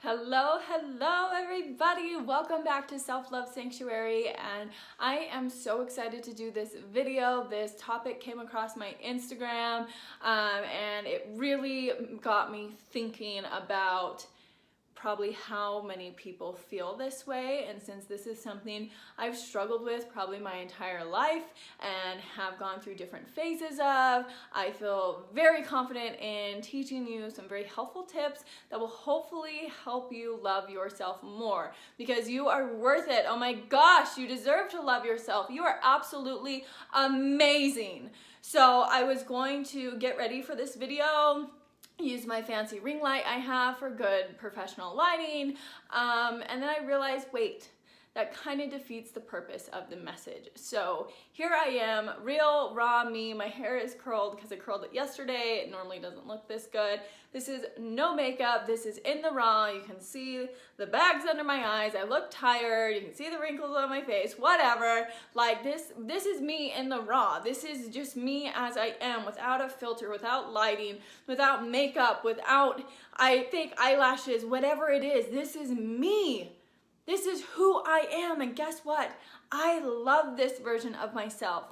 Hello everybody. Welcome back to Self-Love Sanctuary, and I am so excited to do this video. This topic came across my Instagram and it really got me thinking about probably how many people feel this way. And since this is something I've struggled with probably my entire life and have gone through different phases of, I feel very confident in teaching you some very helpful tips that will hopefully help you love yourself more, because you are worth it. Oh my gosh, you deserve to love yourself. You are absolutely amazing. So I was going to get ready for this video, use my fancy ring light I have for good professional lighting, and then I realized, wait, that kind of defeats the purpose of the message. So here I am, real raw me. My hair is curled because I curled it yesterday. It normally doesn't look this good. This is no makeup. This is in the raw. You can see the bags under my eyes. I look tired. You can see the wrinkles on my face, whatever. Like this is me in the raw. This is just me as I am, without a filter, without lighting, without makeup, without fake eyelashes, whatever it is. This is me. This is who I am, and guess what? I love this version of myself.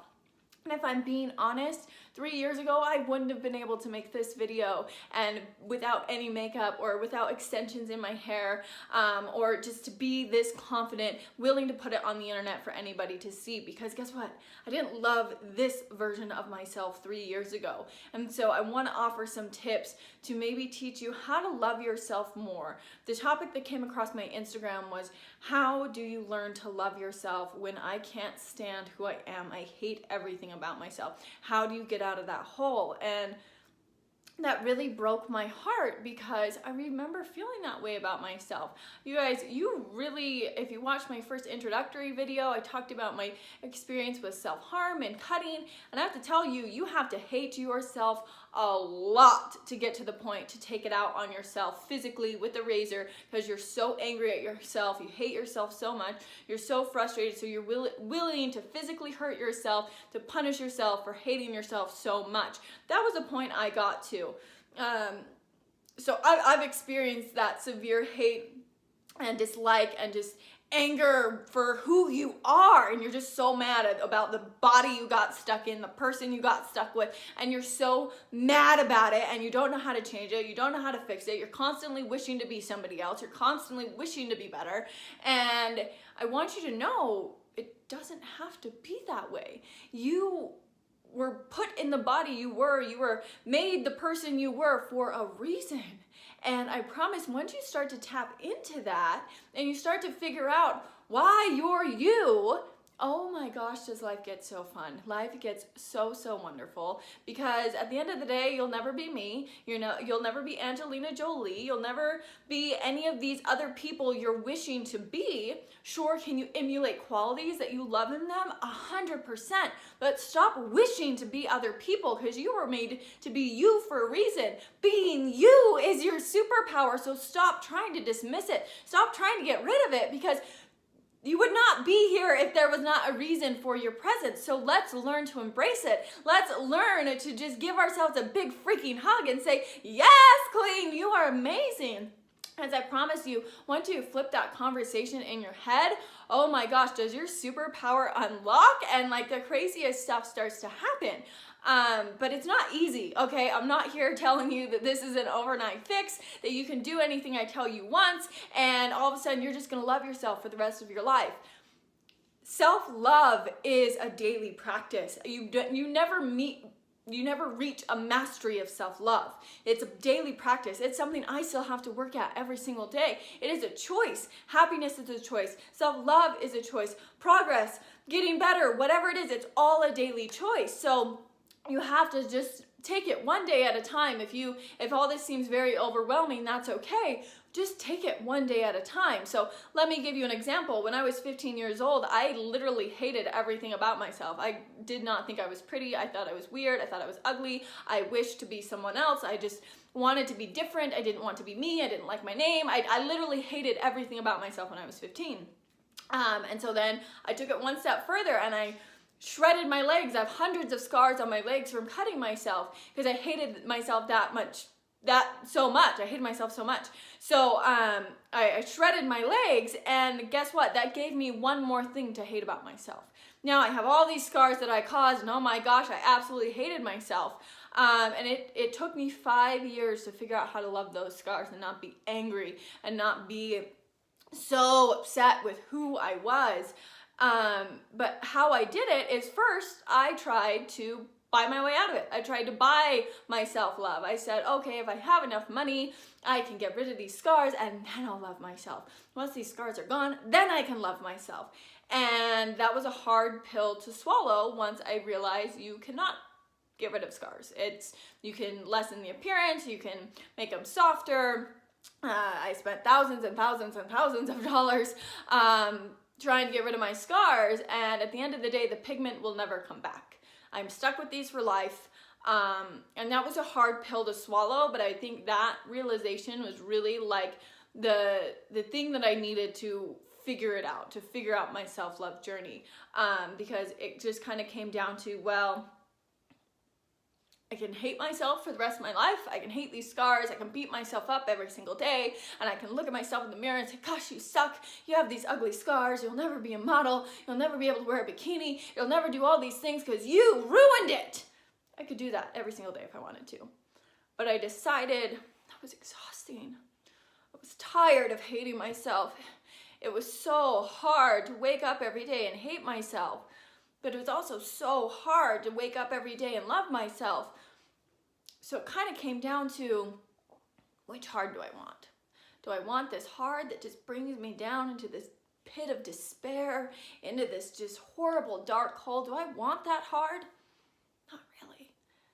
And if I'm being honest, 3 years ago, I wouldn't have been able to make this video and without any makeup or without extensions in my hair, or just to be this confident, willing to put it on the internet for anybody to see, because guess what? I didn't love this version of myself 3 years ago. And so I want to offer some tips to maybe teach you how to love yourself more. The topic that came across my Instagram was, how do you learn to love yourself when I can't stand who I am? I hate everything about myself. How do you get out of that hole? And that really broke my heart, because I remember feeling that way about myself. You guys, you really, if you watched my first introductory video, I talked about my experience with self-harm and cutting, and I have to tell you, you have to hate yourself a lot to get to the point to take it out on yourself physically with a razor, because you're so angry at yourself, you hate yourself so much, you're so frustrated, so you're willing to physically hurt yourself, to punish yourself for hating yourself so much. That was a point I got to. So I've experienced that severe hate and dislike and just anger for who you are, and you're just so mad about the body you got stuck in, the person you got stuck with, and you're so mad about it, and you don't know how to change it, you don't know how to fix it, you're constantly wishing to be somebody else, you're constantly wishing to be better. And I want you to know, it doesn't have to be that way. You were put in the body you were made the person you were for a reason. And I promise, once you start to tap into that and you start to figure out why you're you, oh my gosh, does life get so fun. Life gets so wonderful, because at the end of the day, you'll never be me. You'll never be Angelina Jolie. You'll never be any of these other people you're wishing to be. Sure, can you emulate qualities that you love in them? 100%. But stop wishing to be other people, because you were made to be you for a reason. Being you is your superpower, so stop trying to dismiss it. Stop trying to get rid of it, because you would not be here if there was not a reason for your presence. So let's learn to embrace it. Let's learn to just give ourselves a big freaking hug and say, yes, queen, you are amazing. As I promise you, once you flip that conversation in your head, oh my gosh, does your superpower unlock, and like the craziest stuff starts to happen. But it's not easy, okay? I'm not here telling you that this is an overnight fix, that you can do anything I tell you once, and all of a sudden you're just gonna love yourself for the rest of your life. Self-love is a daily practice. You never reach a mastery of self-love. It's a daily practice. It's something I still have to work at every single day. It is a choice. Happiness is a choice. Self-love is a choice. Progress, getting better, whatever it is, it's all a daily choice. So you have to just take it one day at a time. If all this seems very overwhelming, that's okay. Just take it one day at a time. So let me give you an example. When I was 15 years old, I literally hated everything about myself. I did not think I was pretty. I thought I was weird. I thought I was ugly. I wished to be someone else. I just wanted to be different. I didn't want to be me. I didn't like my name. I literally hated everything about myself when I was 15. And so then I took it one step further, and I shredded my legs. I have hundreds of scars on my legs from cutting myself, because I hated myself that much that so much. I hated myself so much. So I shredded my legs, and guess what? That gave me one more thing to hate about myself. Now I have all these scars that I caused, and oh my gosh, I absolutely hated myself. And it took me 5 years to figure out how to love those scars and not be angry and not be so upset with who I was. But how I did it is, first I tried to buy my way out of it. I tried to buy myself love. I said, okay, if I have enough money, I can get rid of these scars and then I'll love myself. Once these scars are gone, then I can love myself. And that was a hard pill to swallow once I realized you cannot get rid of scars. You can lessen the appearance, you can make them softer. I spent thousands and thousands and thousands of dollars trying to get rid of my scars, and at the end of the day, the pigment will never come back. I'm stuck with these for life, and that was a hard pill to swallow, but I think that realization was really like the thing that I needed to figure it out, to figure out my self-love journey, because it just kind of came down to, well, I can hate myself for the rest of my life. I can hate these scars. I can beat myself up every single day. And I can look at myself in the mirror and say, gosh, you suck. You have these ugly scars. You'll never be a model. You'll never be able to wear a bikini. You'll never do all these things because you ruined it. I could do that every single day if I wanted to. But I decided that was exhausting. I was tired of hating myself. It was so hard to wake up every day and hate myself. But it was also so hard to wake up every day and love myself. So it kind of came down to, which heart do I want? Do I want this heart that just brings me down into this pit of despair, into this just horrible dark hole? Do I want that heart? Not really.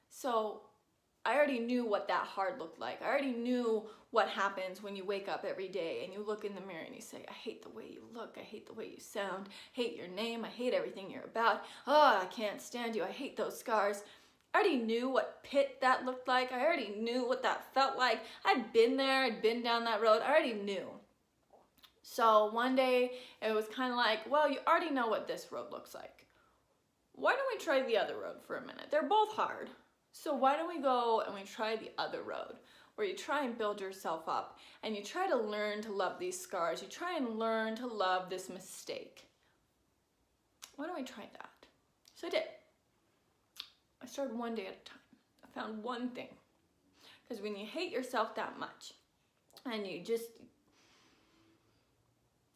So I already knew what that heart looked like. I already knew what happens when you wake up every day and you look in the mirror and you say, I hate the way you look, I hate the way you sound, I hate your name, I hate everything you're about, oh, I can't stand you, I hate those scars. I already knew what pit that looked like. I already knew what that felt like. I'd been there, I'd been down that road, I already knew. So one day it was kind of like, well, you already know what this road looks like. Why don't we try the other road for a minute? They're both hard. So why don't we go and we try the other road, where you try and build yourself up and you try to learn to love these scars. You try and learn to love this mistake. Why don't we try that? So I did. I started one day at a time. I found one thing. Because when you hate yourself that much and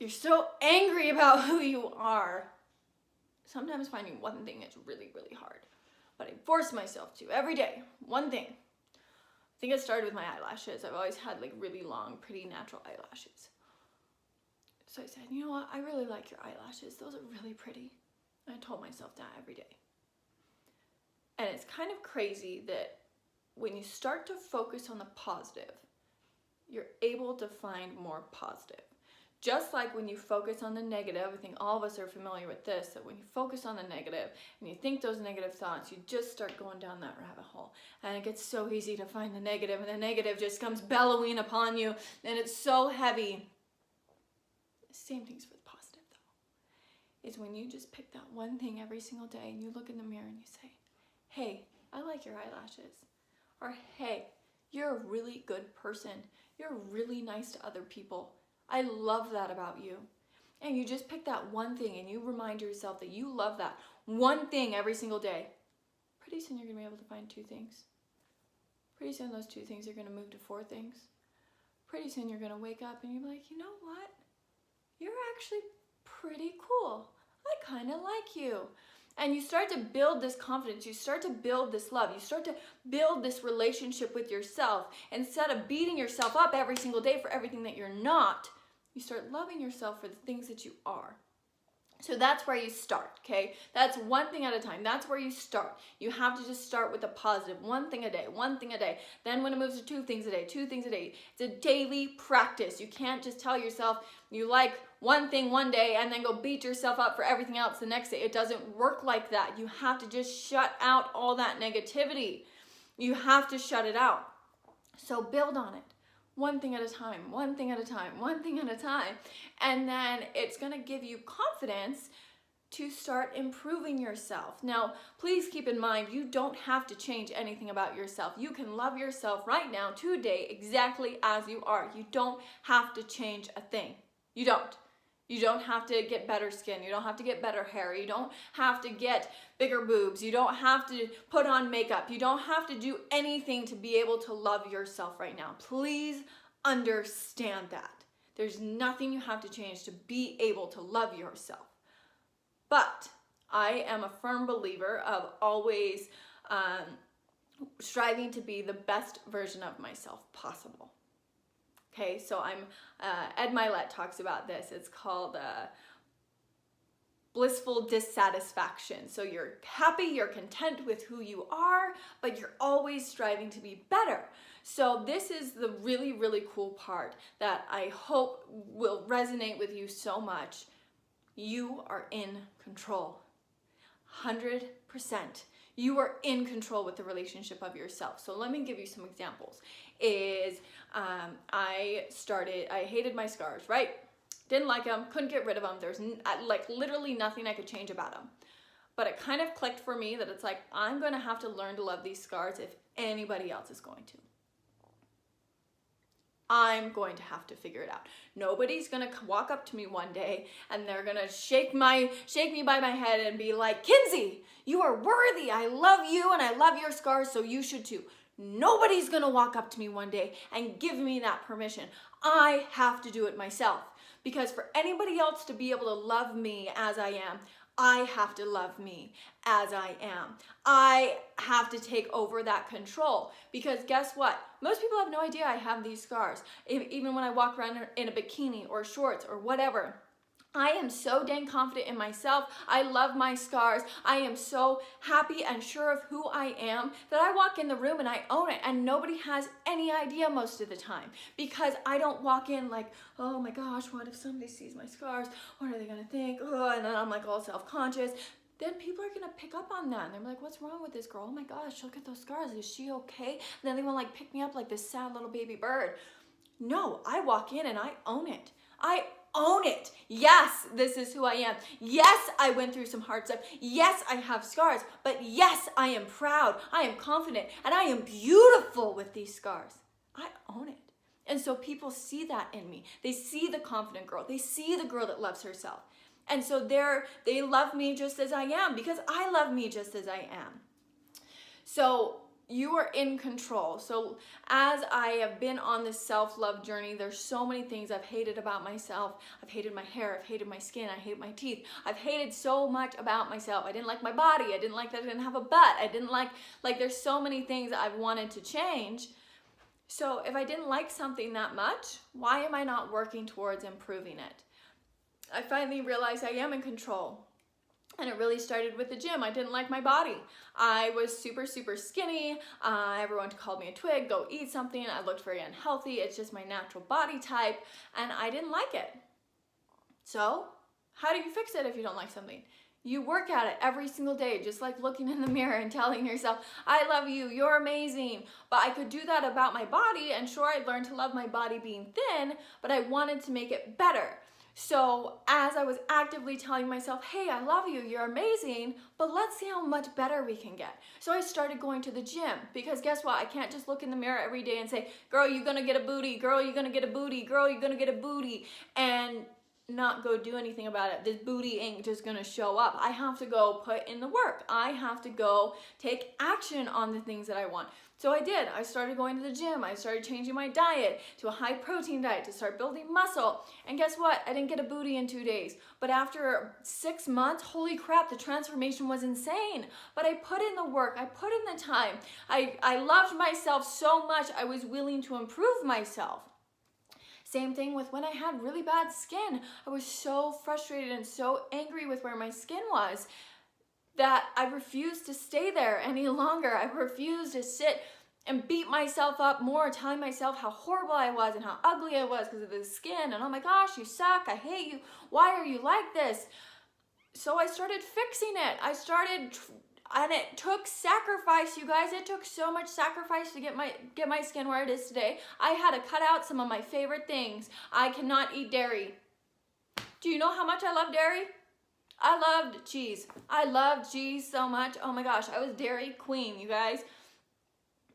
you're so angry about who you are, sometimes finding one thing is really, really hard. But I forced myself to every day, one thing. I think it started with my eyelashes. I've always had like really long, pretty natural eyelashes. So I said, you know what? I really like your eyelashes. Those are really pretty. And I told myself that every day. And it's kind of crazy that when you start to focus on the positive, you're able to find more positive. Just like when you focus on the negative, I think all of us are familiar with this, that when you focus on the negative and you think those negative thoughts, you just start going down that rabbit hole. And it gets so easy to find the negative, and the negative just comes bellowing upon you, and it's so heavy. Same thing's for the positive, though. Is when you just pick that one thing every single day and you look in the mirror and you say, hey, I like your eyelashes. Or, hey, you're a really good person. You're really nice to other people. I love that about you. And you just pick that one thing and you remind yourself that you love that one thing every single day. Pretty soon you're going to be able to find 2 things. Pretty soon those 2 things are going to move to 4 things. Pretty soon you're going to wake up and you're like, you know what? You're actually pretty cool. I kind of like you. And you start to build this confidence. You start to build this love. You start to build this relationship with yourself. Instead of beating yourself up every single day for everything that you're not, you start loving yourself for the things that you are. So that's where you start, okay? That's one thing at a time. That's where you start. You have to just start with a positive, one thing a day, one thing a day. Then when it moves to 2 things a day, 2 things a day, it's a daily practice. You can't just tell yourself you like one thing one day and then go beat yourself up for everything else the next day. It doesn't work like that. You have to just shut out all that negativity. You have to shut it out. So build on it. One thing at a time, one thing at a time, one thing at a time. And then it's going to give you confidence to start improving yourself. Now, please keep in mind, you don't have to change anything about yourself. You can love yourself right now, today, exactly as you are. You don't have to change a thing. You don't. You don't have to get better skin. You don't have to get better hair. You don't have to get bigger boobs. You don't have to put on makeup. You don't have to do anything to be able to love yourself right now. Please understand that. There's nothing you have to change to be able to love yourself. But I am a firm believer of always striving to be the best version of myself possible. Okay, so Ed Milet talks about this. It's called blissful dissatisfaction. So you're happy, you're content with who you are, but you're always striving to be better. So this is the really, really cool part that I hope will resonate with you so much. You are in control. 100%. You are in control with the relationship of yourself. So let me give you some examples. I hated my scars, right? Didn't like them, couldn't get rid of them. There's like literally nothing I could change about them. But it kind of clicked for me that it's like, I'm going to have to learn to love these scars if anybody else is going to. I'm going to have to figure it out. Nobody's going to walk up to me one day and they're going to shake me by my head and be like, Kinsey, you are worthy. I love you and I love your scars, so you should too. Nobody's going to walk up to me one day and give me that permission. I have to do it myself, because for anybody else to be able to love me as I am, I have to love me as I am. I have to take over that control, because guess what? Most people have no idea I have these scars. Even when I walk around in a bikini or shorts or whatever, I am so dang confident in myself. I love my scars. I am so happy and sure of who I am that I walk in the room and I own it, and nobody has any idea most of the time, because I don't walk in like, oh my gosh, what if somebody sees my scars? What are they gonna think? Oh, and then I'm like all self-conscious. Then people are gonna pick up on that and they're like, what's wrong with this girl? Oh my gosh, look at those scars. Is she okay? And then they wanna like pick me up like this sad little baby bird. No, I walk in and I own it. I own it. Yes, this is who I am. Yes, I went through some hard stuff. Yes, I have scars, but yes, I am proud. I am confident, and I am beautiful with these scars. I own it. And so people see that in me. They see the confident girl. They see the girl that loves herself. And so they love me just as I am, because I love me just as I am. So you are in control. So as I have been on this self-love journey, there's so many things I've hated about myself. I've hated my hair, I've hated my skin, I hate my teeth. I've hated so much about myself. I didn't like my body. I didn't like that I didn't have a butt. I didn't like there's so many things I've wanted to change. So if I didn't like something that much, why am I not working towards improving it? I finally realized I am in control. And it really started with the gym. I didn't like my body. I was super, super skinny. Everyone called me a twig, go eat something. I looked very unhealthy. It's just my natural body type, and I didn't like it. So how do you fix it if you don't like something? You work at it every single day, just like looking in the mirror and telling yourself, I love you, you're amazing. But I could do that about my body, and sure, I learned to love my body being thin, but I wanted to make it better. So as I was actively telling myself, hey, I love you, you're amazing, but let's see how much better we can get. So I started going to the gym, because guess what? I can't just look in the mirror every day and say, girl, you're gonna get a booty, girl, you're gonna get a booty, girl, you're gonna get a booty, and not go do anything about it. This booty ain't just gonna show up. I have to go put in the work. I have to go take action on the things that I want. So I did. I started going to the gym. I started changing my diet to a high protein diet to start building muscle. And guess what? I didn't get a booty in 2 days. But after 6 months, holy crap, the transformation was insane. But I put in the work. I put in the time. I loved myself so much, I was willing to improve myself. Same thing with when I had really bad skin. I was so frustrated and so angry with where my skin was that I refused to stay there any longer. I refused to sit and beat myself up more, telling myself how horrible I was and how ugly I was because of the skin. And oh my gosh, you suck, I hate you, why are you like this? So I started fixing it. And it took sacrifice, you guys. It took so much sacrifice to get my skin where it is today. I had to cut out some of my favorite things. I cannot eat dairy. Do you know how much I love dairy? I loved cheese. I loved cheese so much. Oh my gosh, I was dairy queen, you guys.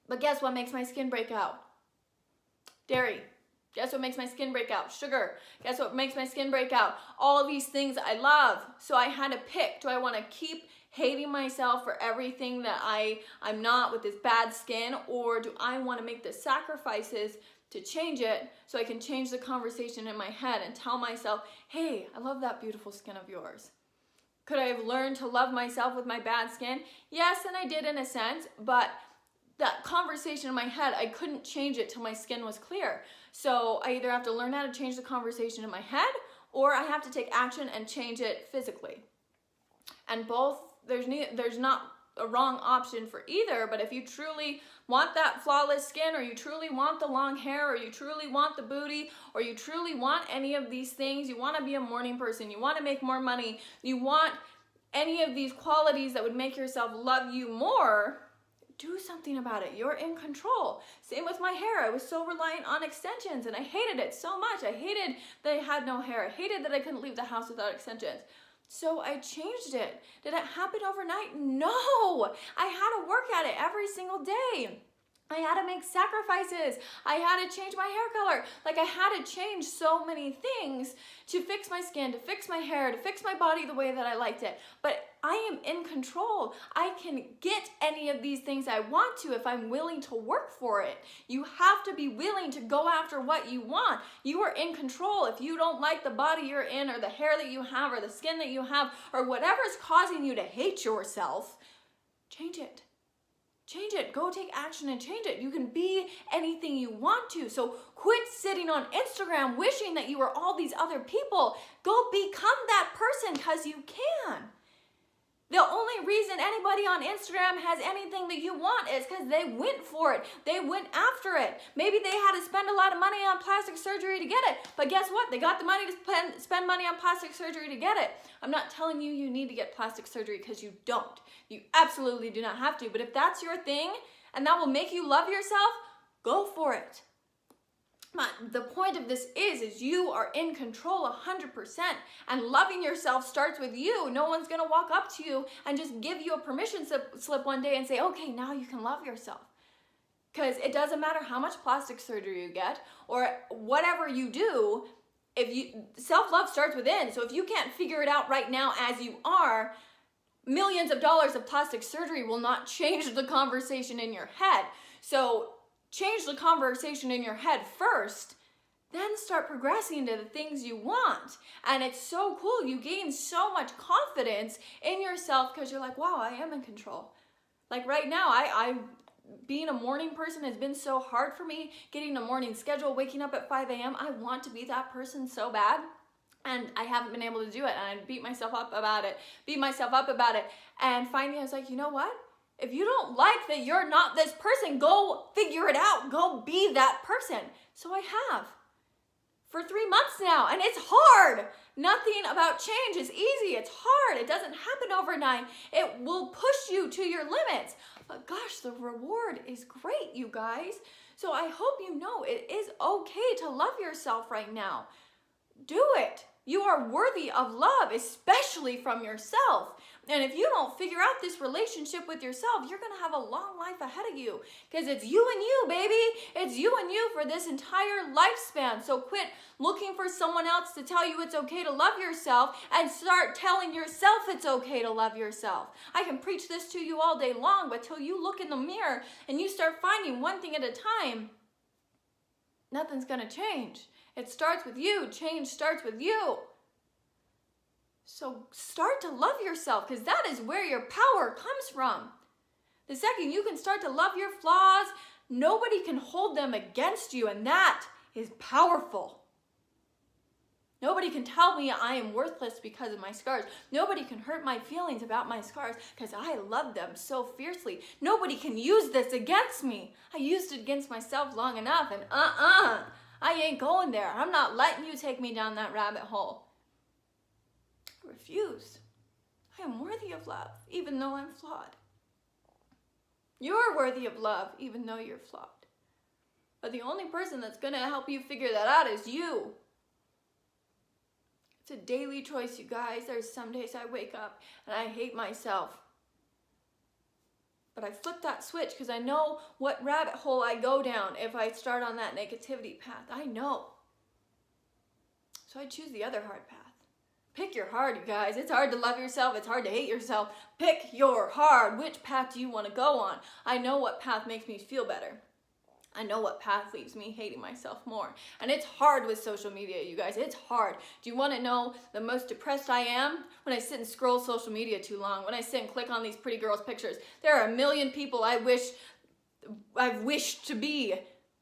But guess what makes my skin break out? Dairy. Guess what makes my skin break out? Sugar. Guess what makes my skin break out? All of these things I love. So I had to pick. Do I want to keep hating myself for everything that I'm not with this bad skin? Or do I want to make the sacrifices to change it so I can change the conversation in my head and tell myself, hey, I love that beautiful skin of yours. Could I have learned to love myself with my bad skin? Yes, and I did in a sense, but that conversation in my head, I couldn't change it till my skin was clear. So I either have to learn how to change the conversation in my head, or I have to take action and change it physically. And both, there's not a wrong option for either, but if you truly want that flawless skin, or you truly want the long hair, or you truly want the booty, or you truly want any of these things, you want to be a morning person, you want to make more money, you want any of these qualities that would make yourself love you more, do something about it. You're in control. Same with my hair. I was so reliant on extensions and I hated it so much. I hated that I had no hair. I hated that I couldn't leave the house without extensions. So I changed it. Did it happen overnight? No. I had to work at it every single day. I had to make sacrifices. I had to change my hair color. Like, I had to change so many things to fix my skin, to fix my hair, to fix my body the way that I liked it. But I am in control. I can get any of these things I want to if I'm willing to work for it. You have to be willing to go after what you want. You are in control. If you don't like the body you're in, or the hair that you have, or the skin that you have, or whatever's causing you to hate yourself, change it. Change it. Go take action and change it. You can be anything you want to. So quit sitting on Instagram wishing that you were all these other people. Go become that person, because you can. The only reason anybody on Instagram has anything that you want is because they went for it. They went after it. Maybe they had to spend a lot of money on plastic surgery to get it. But guess what? They got the money to spend money on plastic surgery to get it. I'm not telling you you need to get plastic surgery, because you don't. You absolutely do not have to. But if that's your thing and that will make you love yourself, go for it. But the point of this is you are in control 100%, and loving yourself starts with you. No one's going to walk up to you and just give you a permission slip one day and say, okay, now you can love yourself. Because it doesn't matter how much plastic surgery you get or whatever you do, self-love starts within. So if you can't figure it out right now as you are, millions of dollars of plastic surgery will not change the conversation in your head. So change the conversation in your head first, then start progressing to the things you want. And it's so cool. You gain so much confidence in yourself because you're like, wow, I am in control. Like right now, I being a morning person has been so hard for me, getting a morning schedule, waking up at 5 a.m. I want to be that person so bad. And I haven't been able to do it. And I beat myself up about it. And finally I was like, you know what? If you don't like that you're not this person, go figure it out. Go be that person. So I have for 3 months now, and it's hard. Nothing about change is easy. It's hard. It doesn't happen overnight. It will push you to your limits. But gosh, the reward is great, you guys. So I hope you know it is okay to love yourself right now. Do it. You are worthy of love, especially from yourself. And if you don't figure out this relationship with yourself, you're going to have a long life ahead of you, because it's you and you, baby. It's you and you for this entire lifespan. So quit looking for someone else to tell you it's okay to love yourself and start telling yourself it's okay to love yourself. I can preach this to you all day long, but till you look in the mirror and you start finding one thing at a time, nothing's going to change. It starts with you. Change starts with you. So start to love yourself, because that is where your power comes from. The second you can start to love your flaws, nobody can hold them against you, and that is powerful. Nobody can tell me I am worthless because of my scars. Nobody can hurt my feelings about my scars because I love them so fiercely. Nobody can use this against me. I used it against myself long enough, and I ain't going there. I'm not letting you take me down that rabbit hole. I refuse. I am worthy of love, even though I'm flawed. You're worthy of love, even though you're flawed. But the only person that's going to help you figure that out is you. It's a daily choice, you guys. There's some days I wake up and I hate myself. But I flip that switch because I know what rabbit hole I go down if I start on that negativity path. I know. So I choose the other hard path. Pick your hard, you guys. It's hard to love yourself. It's hard to hate yourself. Pick your hard. Which path do you want to go on? I know what path makes me feel better. I know what path leaves me hating myself more. And it's hard with social media, you guys. It's hard. Do you want to know the most depressed I am? When I sit and scroll social media too long. When I sit and click on these pretty girls' pictures. There are a million people I've wished to be.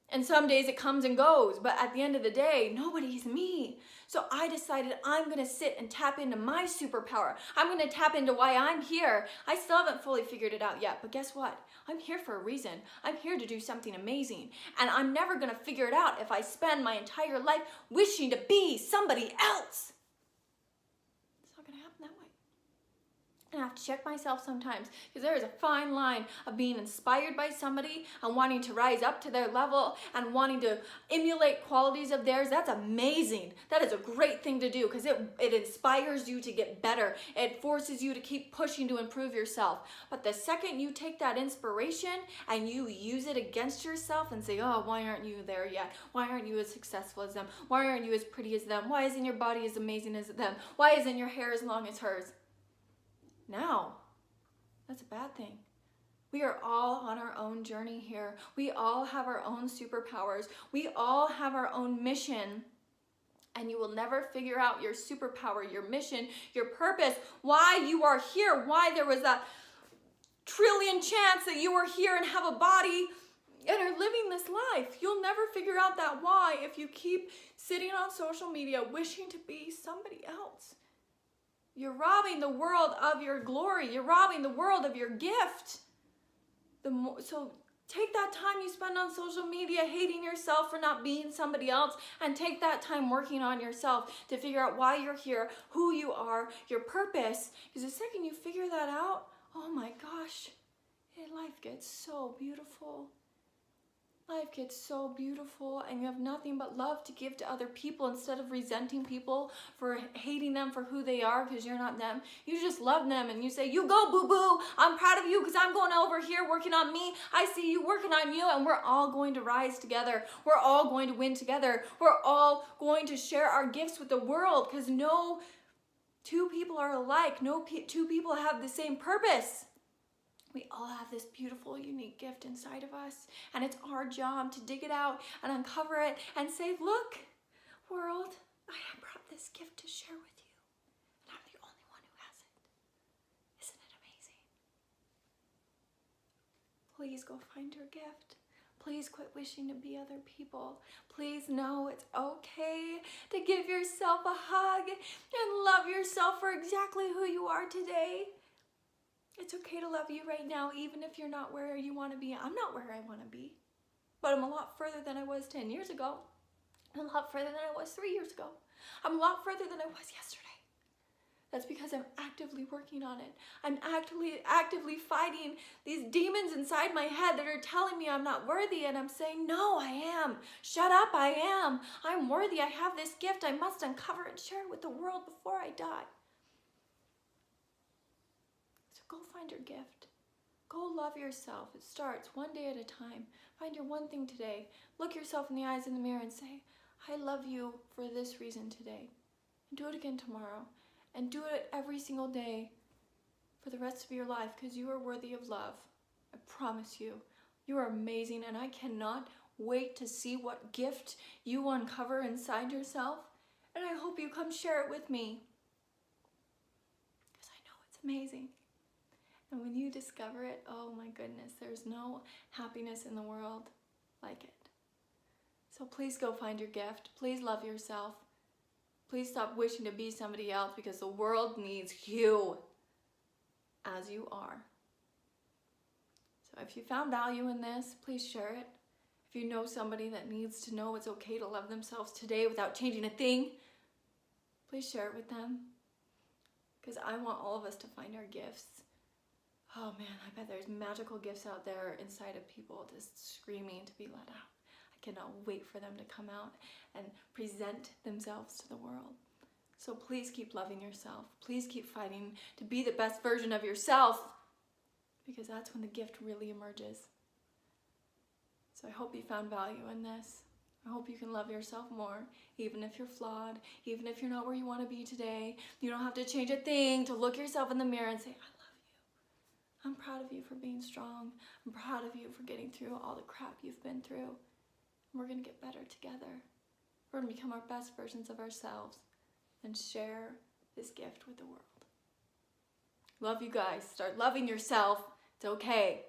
And some days it comes and goes. But at the end of the day, nobody's me. So I decided I'm going to sit and tap into my superpower. I'm going to tap into why I'm here. I still haven't fully figured it out yet. But guess what? I'm here for a reason. I'm here to do something amazing. And I'm never going to figure it out if I spend my entire life wishing to be somebody else. It's not going to happen that way. And I have to check myself sometimes because there is a fine line of being inspired by somebody and wanting to rise up to their level and wanting to emulate qualities of theirs. That's amazing. That is a great thing to do because it inspires you to get better. It forces you to keep pushing to improve yourself. But the second you take that inspiration and you use it against yourself and say, oh, why aren't you there yet? Why aren't you as successful as them? Why aren't you as pretty as them? Why isn't your body as amazing as them? Why isn't your hair as long as hers? Now, that's a bad thing. We are all on our own journey here. We all have our own superpowers. We all have our own mission. And you will never figure out your superpower, your mission, your purpose, why you are here, why there was that trillion chance that you are here and have a body and are living this life. You'll never figure out that why if you keep sitting on social media wishing to be somebody else. You're robbing the world of your glory. You're robbing the world of your gift. So take that time you spend on social media hating yourself for not being somebody else and take that time working on yourself to figure out why you're here, who you are, your purpose. Because the second you figure that out, oh my gosh, life gets so beautiful. Life gets so beautiful and you have nothing but love to give to other people instead of resenting people for hating them for who they are because you're not them. You just love them and you say, you go boo-boo, I'm proud of you because I'm going over here working on me. I see you working on you and we're all going to rise together. We're all going to win together. We're all going to share our gifts with the world because no two people are alike. No two people have the same purpose. We all have this beautiful, unique gift inside of us, and it's our job to dig it out and uncover it and say, look, world, I have brought this gift to share with you, and I'm the only one who has it. Isn't it amazing? Please go find your gift. Please quit wishing to be other people. Please know it's okay to give yourself a hug and love yourself for exactly who you are today. It's okay to love you right now, even if you're not where you want to be. I'm not where I want to be, but I'm a lot further than I was 10 years ago. I'm a lot further than I was 3 years ago. I'm a lot further than I was yesterday. That's because I'm actively working on it. I'm actively fighting these demons inside my head that are telling me I'm not worthy, and I'm saying, no, I am. Shut up, I am. I'm worthy. I have this gift. I must uncover and share it with the world before I die. Go find your gift. Go love yourself. It starts one day at a time. Find your one thing today. Look yourself in the eyes in the mirror and say, I love you for this reason today. And do it again tomorrow. And do it every single day for the rest of your life because you are worthy of love. I promise you. You are amazing and I cannot wait to see what gift you uncover inside yourself. And I hope you come share it with me because I know it's amazing. And when you discover it, oh my goodness, there's no happiness in the world like it. So please go find your gift. Please love yourself. Please stop wishing to be somebody else because the world needs you as you are. So if you found value in this, please share it. If you know somebody that needs to know it's okay to love themselves today without changing a thing, please share it with them. Because I want all of us to find our gifts. Oh man, I bet there's magical gifts out there inside of people just screaming to be let out. I cannot wait for them to come out and present themselves to the world. So please keep loving yourself. Please keep fighting to be the best version of yourself, because that's when the gift really emerges. So I hope you found value in this. I hope you can love yourself more, even if you're flawed, even if you're not where you want to be today. You don't have to change a thing to look yourself in the mirror and say, I love you. I'm proud of you for being strong. I'm proud of you for getting through all the crap you've been through. And we're going to get better together. We're going to become our best versions of ourselves and share this gift with the world. Love you guys. Start loving yourself. It's okay.